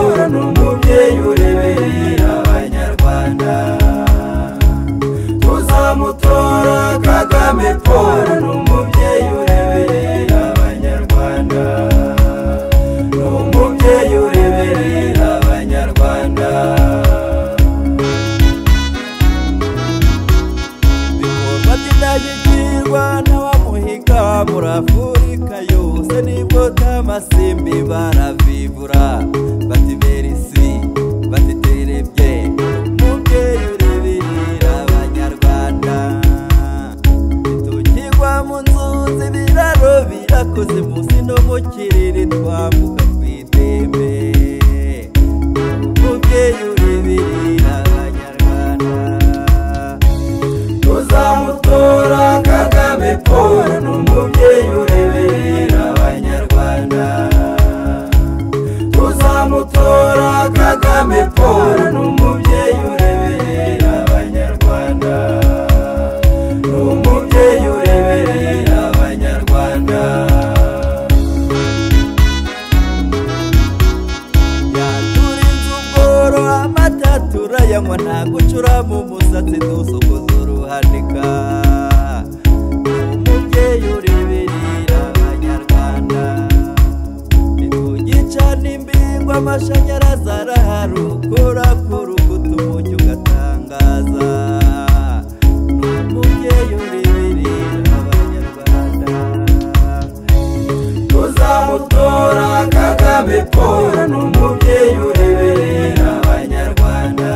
Paul n'umubyeyi ureberera abanyarwanda tuzamutora Kagame Paul n'umubyeyi ureberera abanyarwanda n'umubyeyi ureberera abanyarwanda bikorwa by'indashyikirwa n'abamuhiga muri Afurika yose nibwo Tamasimbi baravivura bati Berisi bati Terebye umubyeyi ureberera abanyarwanda bitukirwa mu nzuzi biraro birakoze munsi no mu kirere twambuka kwitembe umubyeyi ureberera abanyarwanda tuzamutora Kagame Paul n'umubyeyi ureberera abanyarwanda tuzamutora Kagame Paul n'umubyeyi ureberera abanyarwanda n'umubyeyi ureberera abanyarwanda yaturinze ubworo amata turayanywa nta gucura mu musatsi dusokoza uruhanika n'umubyeyi ureberera abanyarwanda bitugicana imbingwa amashanyarazi arahari ukora ku rukuta umucyo ugatangaza n'umubyeyi ureberera abanyarwanda tuzamutora Kagame Paul n'umubyeyi ureberera abanyarwanda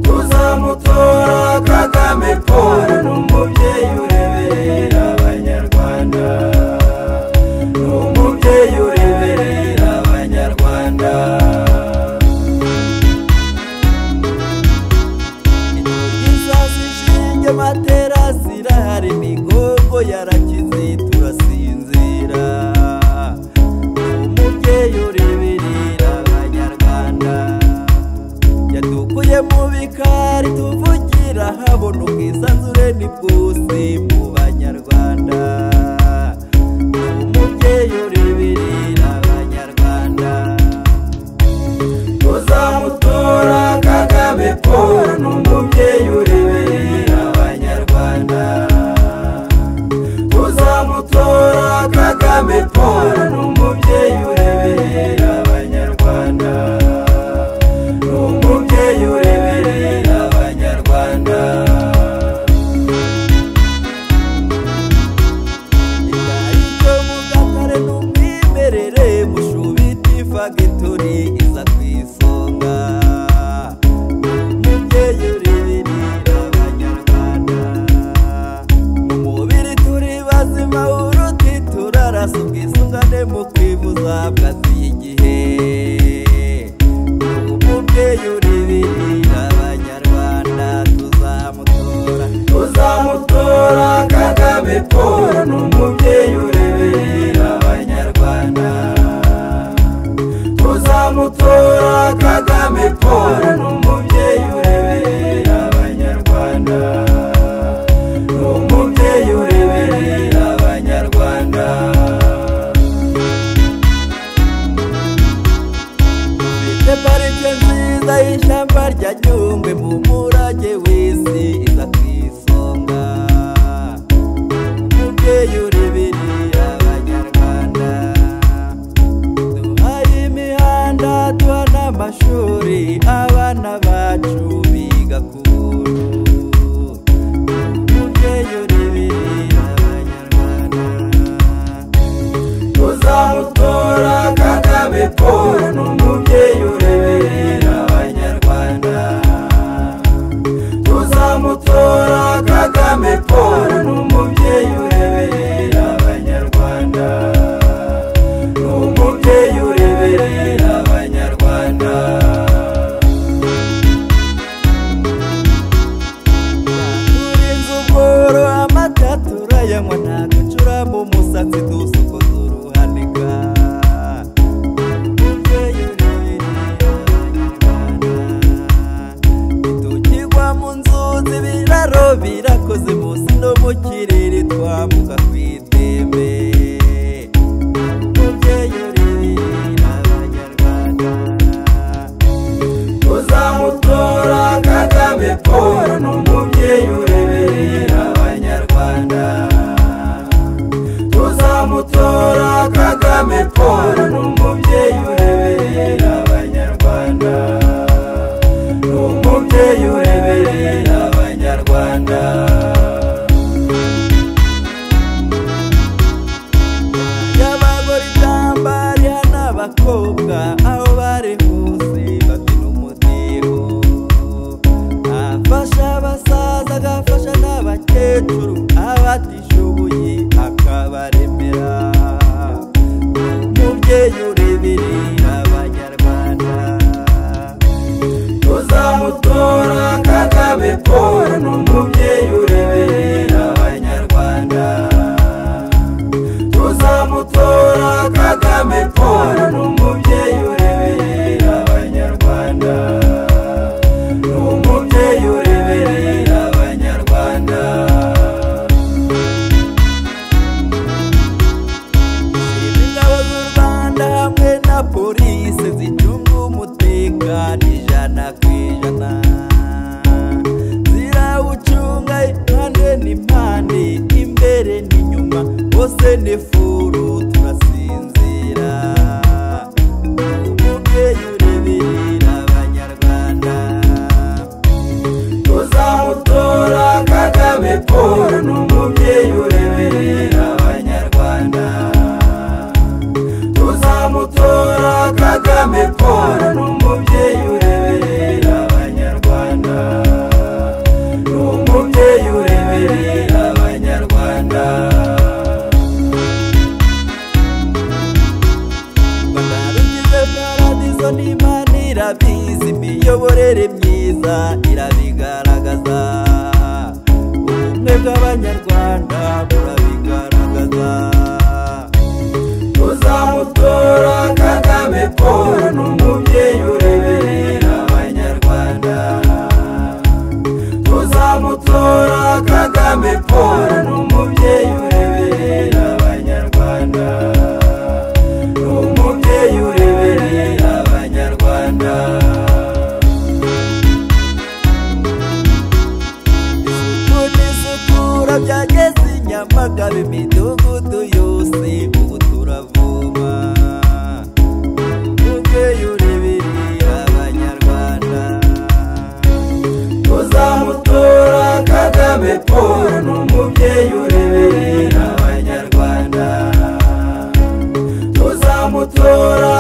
tuzamutora Kagame Paul n'umubyeyi ureberera abanyarwanda n'umubyeyi ureberera abanyarwanda izazishinge matera zirahari imigongo yarakize turasinzira n'umubyeyi ureberera abanyarwanda yadukuye mu bikari tuvugira habona ubwisanzure ni bwose mu banyarwanda n'umubyeyi ureberera abanyarwanda tuzamutora Kagame Paul n'umubyeyi ureberera abanyarwanda tuzamutora Kagame Paul n'umubyeyi ureberera abanyarwanda n'umubyeyi ureberera abanyarwanda icyo mugatare n'umwimerere mushubiti fagitori iza ku isonga n'umubyeyi ureberera abanyarwanda mu mubiri turi bazima uruti turarasa ubwisungane mu kwivuza bwaziye igihe n'umubyeyi ureberera abanyarwanda tuzamutora Kagame Paul n'umubyeyi ureberera abanyarwanda tuzamutora Kagame Paul n'umubyeyi ureberera abanyarwanda n'umubyeyi ureberera abanyarwanda dufite parike nziza y'ishyamba rya Nyungwe mu murage w'isi iza ku isonga umubyeyi ureberera abanyarwanda duhaye imihanda duha n'amashuri abana bacu biga ku buntu umubyeyi ureberera abanyarwanda tuzamutora Kagame Paul n'umubyeyi ureberera abanyarwanda tuzamutora Kagame Paul n'umubyeyi ureberera abanyarwanda, n'umubyeyi ureberera abanyarwanda. Y'abagore ishyamba riha n'abakobwa aho bari hose bafite umudiho, afasha abasaza agafasha n'abakecuru, abatishoboye akabaremera, umubyeyi ureberera abanyarwanda. Tuzamutora Kagame Paul n'umubyeyi ureberera abanyarwanda, tuzamutora Kagame Paul n'umubyeyi ureberera abanyarwanda, n'umubyeyi ureberera abanyarwanda. Ingabo z'u Rwanda hamwe na polisi zicunga umutekano ijana ku ijana, zirawucunga impande n'impande, imbere n'inyuma, bose ni furu turasinzira, umubyeyi ureberera abanyarwanda. Tuzamutora Kagame Paul n'umubyeyi ureberera abanyarwanda, tuzamutora Kagame Paul n'umubyeyi ureberera abanyarwanda, n'umubyeyi ureberera abanyarwanda. Rugize paradizo n'Imana irabizi, imiyoborere myiza irabigaragaza, ubumwe bw'abanyarwanda burabigaragaza. Tuzamutora Kagame Paul n'umubyeyi ureberera abanyarwanda, tuzamutora Kagame Paul n'umubyeyi ureberera abanyarwanda, n'umubyeyi ureberera abanyarwanda. Isuku n'isukura byageze i Nyamagabe, imidugudu yose ubu turavoma, umubyeyi ureberera abanyarwanda. Tuzamutora Kagame Paul n'umubyeyi ureberera abanyarwanda, tuzamutora